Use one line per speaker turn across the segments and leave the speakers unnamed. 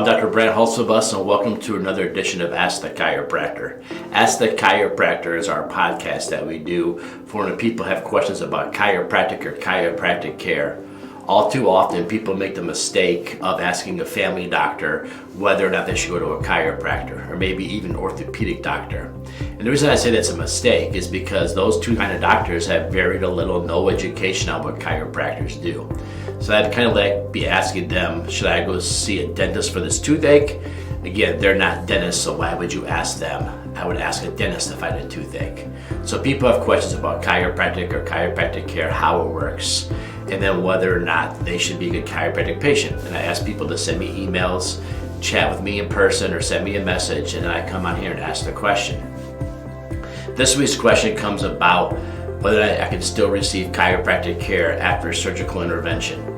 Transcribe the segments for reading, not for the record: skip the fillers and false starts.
I'm Dr. Brent Hulsebus, and welcome to another edition of Ask the Chiropractor. Ask the Chiropractor is our podcast that we do for when people have questions about chiropractic or chiropractic care. All too often, people make the mistake of asking a family doctor whether or not they should go to a chiropractor or maybe even orthopedic doctor. And the reason I say that's a mistake is because those two kind of doctors have very little, no education on what chiropractors do. So I'd kind of like be asking them, should I go see a dentist for this toothache? Again, they're not dentists, so why would you ask them? I would ask a dentist if I had a toothache. So people have questions about chiropractic or chiropractic care, how it works, and then whether or not they should be a good chiropractic patient. And I ask people to send me emails, chat with me in person, or send me a message, and then I come on here and ask the question. This week's question comes about whether I can still receive chiropractic care after surgical intervention.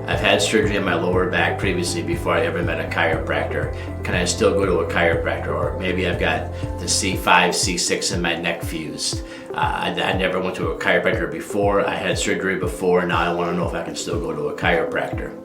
I've had surgery on my lower back previously before I ever met a chiropractor. Can I still go to a chiropractor? Or maybe I've got the C5, C6 in my neck fused. I never went to a chiropractor before. I had surgery before. Now I want to know if I can still go to a chiropractor.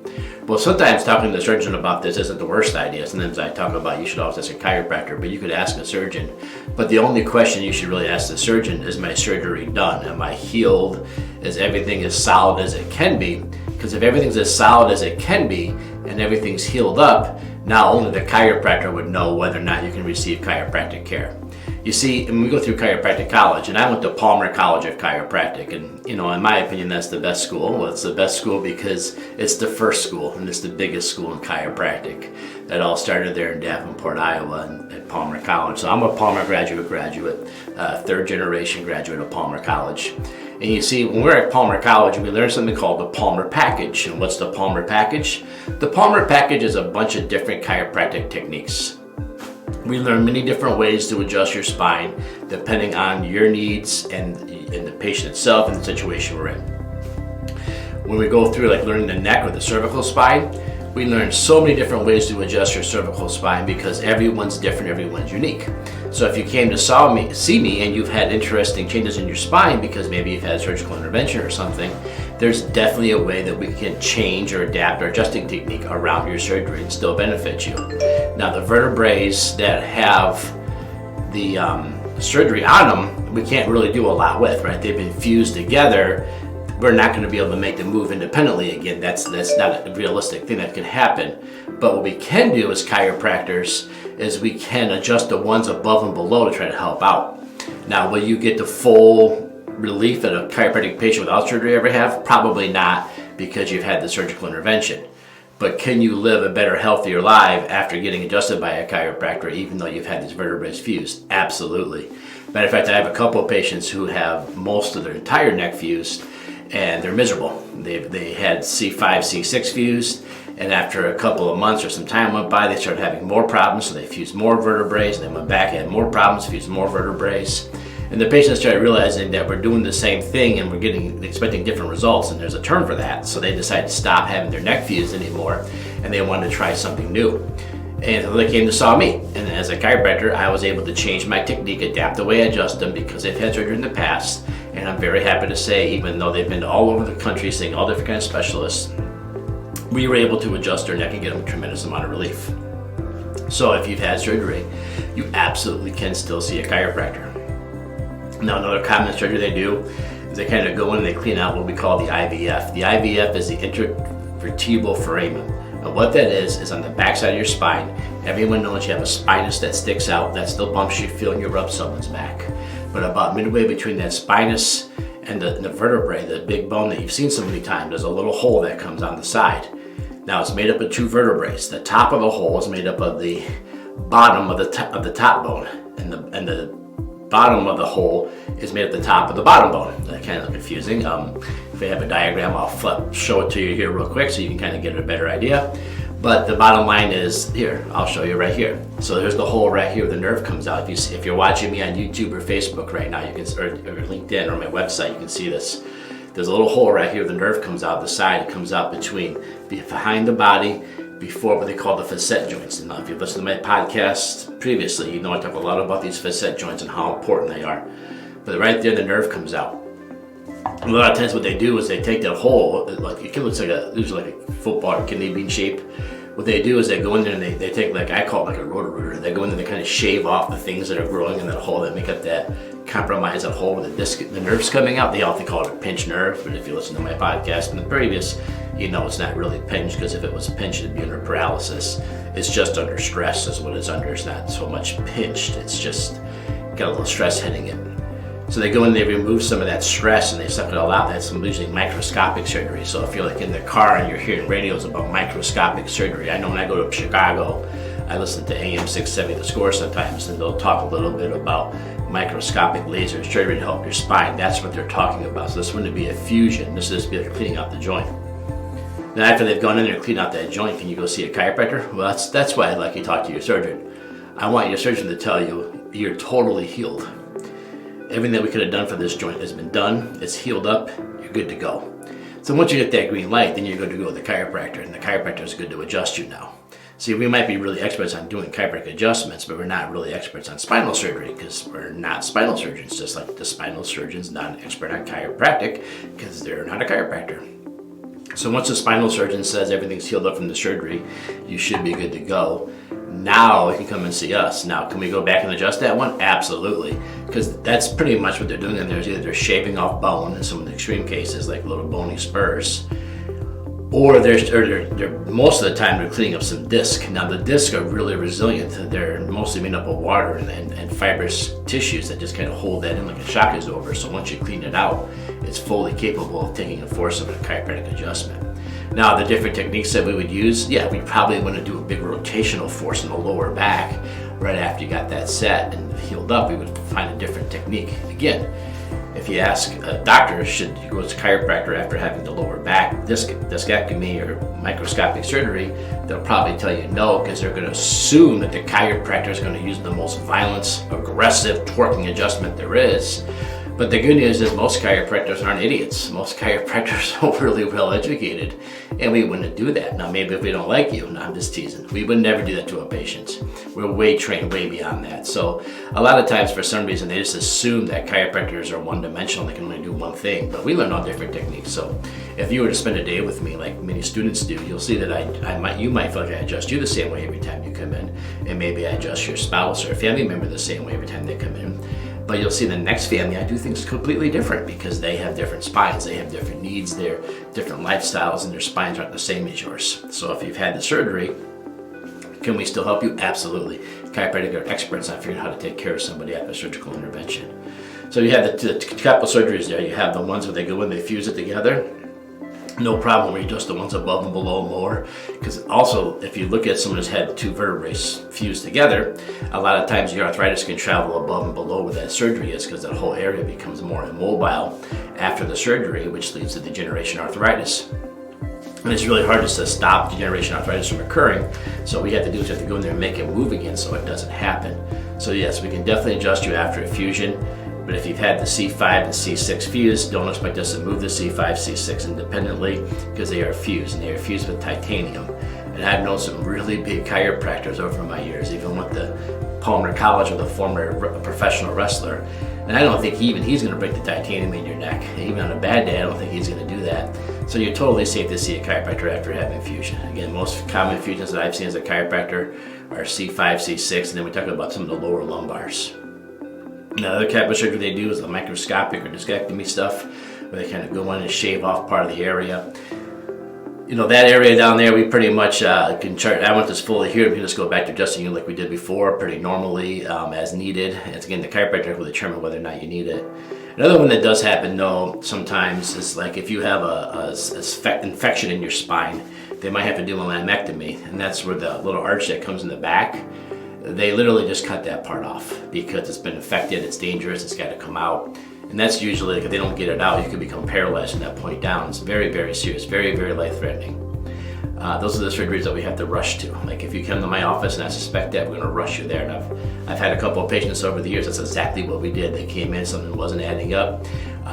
Well, sometimes talking to the surgeon about this isn't the worst idea. Sometimes I talk about you should always ask a chiropractor, but you could ask a surgeon. But the only question you should really ask the surgeon is my surgery done? Am I healed? Is everything as solid as it can be? Because if everything's as solid as it can be and everything's healed up, now only the chiropractor would know whether or not you can receive chiropractic care. You see, when we go through chiropractic college, and I went to Palmer College of Chiropractic, and in my opinion, that's the best school. Well, it's the best school because it's the first school, and it's the biggest school in chiropractic. That all started there in Davenport, Iowa, at Palmer College. So I'm a Palmer graduate, third generation graduate of Palmer College. And you see, when we're at Palmer College, we learn something called the Palmer Package. And what's the Palmer Package? The Palmer Package is a bunch of different chiropractic techniques. We learn many different ways to adjust your spine depending on your needs and the patient itself and the situation we're in. When we go through like learning the neck or the cervical spine, we learn so many different ways to adjust your cervical spine because everyone's different, everyone's unique. So if you came to see me and you've had interesting changes in your spine because maybe you've had surgical intervention or something, there's definitely a way that we can change or adapt our adjusting technique around your surgery and still benefit you. Now the vertebrae that have the surgery on them, we can't really do a lot with, right? They've been fused together. We're not going to be able to make them move independently again. That's not a realistic thing that can happen. But what we can do as chiropractors is we can adjust the ones above and below to try to help out. Now, will you get the full relief that a chiropractic patient without surgery ever have? Probably not, because you've had the surgical intervention. But can you live a better, healthier life after getting adjusted by a chiropractor, even though you've had these vertebrae fused? Absolutely. Matter of fact, I have a couple of patients who have most of their entire neck fused, and they're miserable. They had C5, C6 fused, and after a couple of months or some time went by, they started having more problems, so they fused more vertebrae, and they went back, had more problems, fused more vertebrae. And the patients started realizing that we're doing the same thing and we're expecting different results, and there's a term for that. So they decided to stop having their neck fused anymore, and they wanted to try something new. And so they came to saw me, and as a chiropractor, I was able to change my technique, adapt the way I adjust them because they've had surgery in the past. And I'm very happy to say, even though they've been all over the country seeing all different kinds of specialists, we were able to adjust their neck and get them a tremendous amount of relief. So if you've had surgery, you absolutely can still see a chiropractor. Now, another common surgery they do is they kind of go in and they clean out what we call the IVF. The IVF is the intervertebral foramen. And what that is on the backside of your spine. Everyone knows you have a spinous that sticks out, that still bumps you, feel when you rub someone's back. But about midway between that spinous and the vertebrae, the big bone that you've seen so many times, there's a little hole that comes on the side. Now it's made up of two vertebrae. The top of the hole is made up of the bottom of the top bone, and the bottom of the hole is made up of the top of the bottom bone. That kind of confusing. If we have a diagram, I'll show it to you here real quick so you can kind of get a better idea. But the bottom line is here. I'll show you right here. So there's the hole right here where the nerve comes out. If you're watching me on YouTube or Facebook right now, you can, or LinkedIn or my website, you can see this. There's a little hole right here where the nerve comes out the side. It comes out behind the body, before what they call the facet joints. And now, if you've listened to my podcast previously, you know I talk a lot about these facet joints and how important they are. But right there, the nerve comes out. A lot of times what they do is they take that hole, like it looks like usually like a football or kidney bean shape, What they do is they go in there and they take, like I call it like a roto-rooter. They go in there and they kind of shave off the things that are growing in that hole that make up that compromise that hole where the nerve's coming out. They often call it a pinched nerve, but if you listen to my podcast in the previous, you know it's not really pinched, because if it was pinched it'd be under paralysis. It's just under stress is what it's under. It's not so much pinched, it's just got a little stress hitting it. So they go in, they remove some of that stress and they suck it all out. That's usually microscopic surgery. So if you're like in the car and you're hearing radios about microscopic surgery, I know when I go to Chicago, I listen to AM 670 The Score sometimes, and they'll talk a little bit about microscopic laser surgery to help your spine. That's what they're talking about. So this wouldn't be a fusion. This is just cleaning out the joint. Now after they've gone in there and cleaned out that joint, can you go see a chiropractor? Well, that's why I'd like you to talk to your surgeon. I want your surgeon to tell you you're totally healed. Everything that we could have done for this joint has been done. It's healed up. You're good to go. So once you get that green light, then you're good to go with the chiropractor, and the chiropractor is good to adjust you now. See, we might be really experts on doing chiropractic adjustments, but we're not really experts on spinal surgery because we're not spinal surgeons, just like the spinal surgeon's not an expert on chiropractic because they're not a chiropractor. So once the spinal surgeon says everything's healed up from the surgery, you should be good to go. Now you can come and see us. Now, can we go back and adjust that one? Absolutely, because that's pretty much what they're doing in there. Is either they're shaving off bone in some of the extreme cases, like little bony spurs, or they're most of the time they're cleaning up some disc. Now the discs are really resilient. They're mostly made up of water and fibrous tissues that just kind of hold that in like a shock absorber. So once you clean it out, it's fully capable of taking the force of a chiropractic adjustment. Now the different techniques that we would use, yeah, we probably want to do a big rotational force in the lower back right after you got that set and healed up. We would find a different technique. Again, if you ask a doctor, should you go to a chiropractor after having the lower back discectomy or microscopic surgery, they'll probably tell you no, because they're going to assume that the chiropractor is going to use the most violent, aggressive, torquing adjustment there is. But the good news is most chiropractors aren't idiots. Most chiropractors are really well educated, and we wouldn't do that. Now maybe if we don't like you, no, I'm just teasing. We would never do that to our patients. We're way trained way beyond that. So a lot of times for some reason they just assume that chiropractors are one-dimensional, they can only do one thing, but we learn all different techniques. So if you were to spend a day with me like many students do, you'll see that you might feel like I adjust you the same way every time you come in, and maybe I adjust your spouse or a family member the same way every time they come in. But you'll see the next family, I do things completely different because they have different spines, they have different needs, they're different lifestyles, and their spines aren't the same as yours. So if you've had the surgery, can we still help you? Absolutely. Chiropractic are experts on figuring out how to take care of somebody after surgical intervention. So you have the couple surgeries there. You have the ones where they go in, they fuse it together. No problem where you adjust the ones above and below more, because also if you look at someone who's had two vertebrae fused together, a lot of times your arthritis can travel above and below where that surgery is, because that whole area becomes more immobile after the surgery, which leads to degeneration arthritis. And it's really hard to stop degeneration arthritis from occurring, so what we have to do is have to go in there and make it move again so it doesn't happen. So yes, we can definitely adjust you after a fusion. But if you've had the C5 and C6 fused, don't expect us to move the C5, C6 independently, because they are fused, and they are fused with titanium. And I've known some really big chiropractors over my years, even with the Palmer College with a former professional wrestler. And I don't think he's going to break the titanium in your neck. Even on a bad day, I don't think he's going to do that. So you're totally safe to see a chiropractor after having fusion. Again, most common fusions that I've seen as a chiropractor are C5, C6, and then we talk about some of the lower lumbars. The other type of surgery they do is the microscopic or discectomy stuff, where they kind of go in and shave off part of the area. You know, that area down there, we pretty much can chart. I want this fully here. We can just go back to adjusting you like we did before, pretty normally as needed. And it's again, the chiropractor will determine whether or not you need it. Another one that does happen, though, sometimes is like if you have a infection in your spine, they might have to do a laminectomy, and that's where the little arch that comes in the back, they literally just cut that part off because it's been infected, it's dangerous, it's got to come out. And that's usually, like, if they don't get it out, you could become paralyzed from that point down. It's very, very serious, very, very life-threatening. Those are the surgeries that we have to rush to. Like if you come to my office and I suspect that, we're going to rush you there. And I've had a couple of patients over the years, that's exactly what we did. They came in, something wasn't adding up.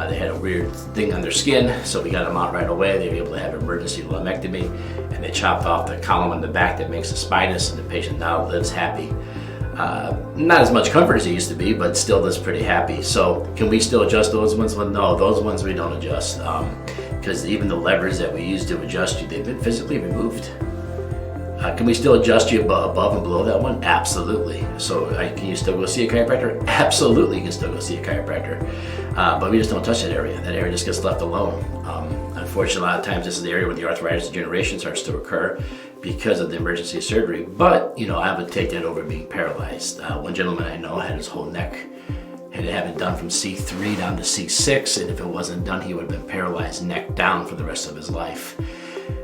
They had a weird thing on their skin, so we got them out right away. They were able to have emergency laminectomy, and they chopped off the column in the back that makes the spinous, and the patient now lives happy. Not as much comfort as it used to be, but still lives pretty happy. So can we still adjust those ones? Well, no, those ones we don't adjust, because even the levers that we use to adjust you, they've been physically removed. Can we still adjust you above and below that one? Absolutely. So can you still go see a chiropractor? Absolutely, you can still go see a chiropractor. But we just don't touch that area. That area just gets left alone. Unfortunately, a lot of times this is the area where the arthritis degeneration starts to occur because of the emergency surgery. But, I would take that over being paralyzed. One gentleman I know had his whole neck, had to have it done from C3 down to C6, and if it wasn't done, he would have been paralyzed neck down for the rest of his life.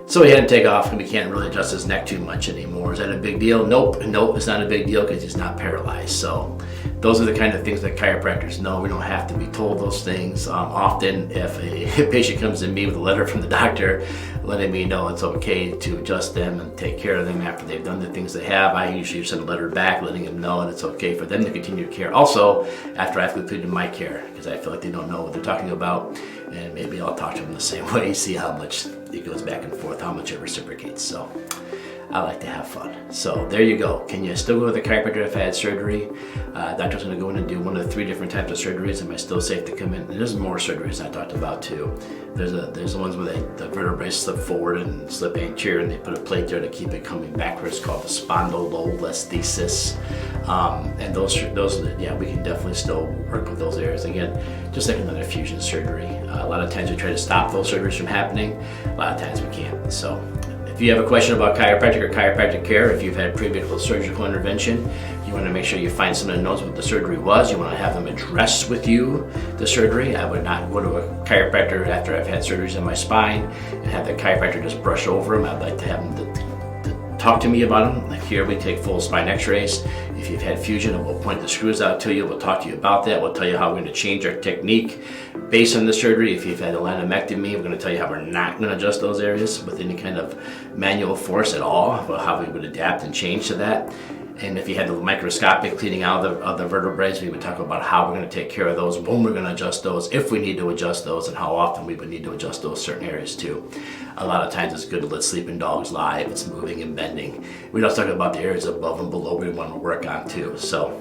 So he had to take off, and we can't really adjust his neck too much anymore. Is that a big deal? Nope, it's not a big deal because he's not paralyzed. So those are the kind of things that chiropractors know. We don't have to be told those things. Often if a patient comes to me with a letter from the doctor letting me know it's okay to adjust them and take care of them after they've done the things they have, I usually send a letter back letting them know that it's okay for them to continue care. Also, after I've completed my care, because I feel like they don't know what they're talking about, and maybe I'll talk to them the same way, see how much it goes back and forth, how much it reciprocates. So I like to have fun. So there you go. Can you still go to the chiropractor if I had surgery? Doctor's going to go in and do one of the 3 different types of surgeries. Am I still safe to come in? And there's more surgeries I talked about too. There's the ones where the vertebrae slip forward and slip anterior, and they put a plate there to keep it coming backwards, called the spondylolisthesis. And those, yeah, we can definitely still work with those areas. Again, just like another fusion surgery. A lot of times we try to stop those surgeries from happening. A lot of times we can't. So if you have a question about chiropractic or chiropractic care, if you've had previous surgical intervention, you want to make sure you find someone that knows what the surgery was. You want to have them address with you the surgery. I would not go to a chiropractor after I've had surgeries in my spine and have the chiropractor just brush over them. I'd like to have them to talk to me about them. Like here, we take full spine x-rays. If you've had fusion, we'll point the screws out to you. We'll talk to you about that. We'll tell you how we're going to change our technique based on the surgery. If you've had a laminectomy, we're going to tell you how we're not going to adjust those areas with any kind of manual force at all, about how we would adapt and change to that. And if you had the microscopic cleaning out of the vertebrae, we would talk about how we're going to take care of those, when we're going to adjust those, if we need to adjust those, and how often we would need to adjust those certain areas too. A lot of times it's good to let sleeping dogs lie if it's moving and bending. We don't talk about the areas above and below we want to work on too. So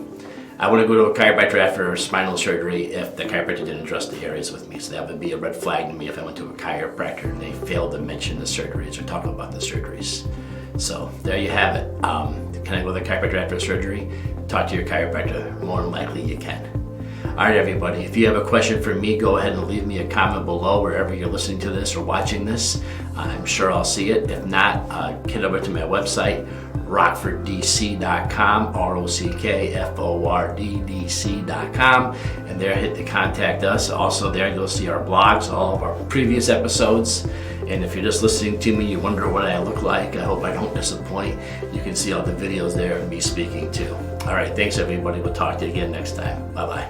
I wouldn't go to a chiropractor after spinal surgery if the chiropractor didn't address the areas with me. So that would be a red flag to me if I went to a chiropractor and they failed to mention the surgeries or talk about the surgeries. So there you have it. Can I go to the chiropractor after surgery? Talk to your chiropractor. More than likely you can. All right, everybody. If you have a question for me, go ahead and leave me a comment below wherever you're listening to this or watching this. I'm sure I'll see it. If not, head over to my website, rockforddc.com, ROCKFORDDC.com, and there hit the contact us. Also there you'll see our blogs, all of our previous episodes. And if you're just listening to me, you wonder what I look like, I hope I don't disappoint. You can see all the videos there of me speaking too. All right, thanks everybody. We'll talk to you again next time. Bye-bye.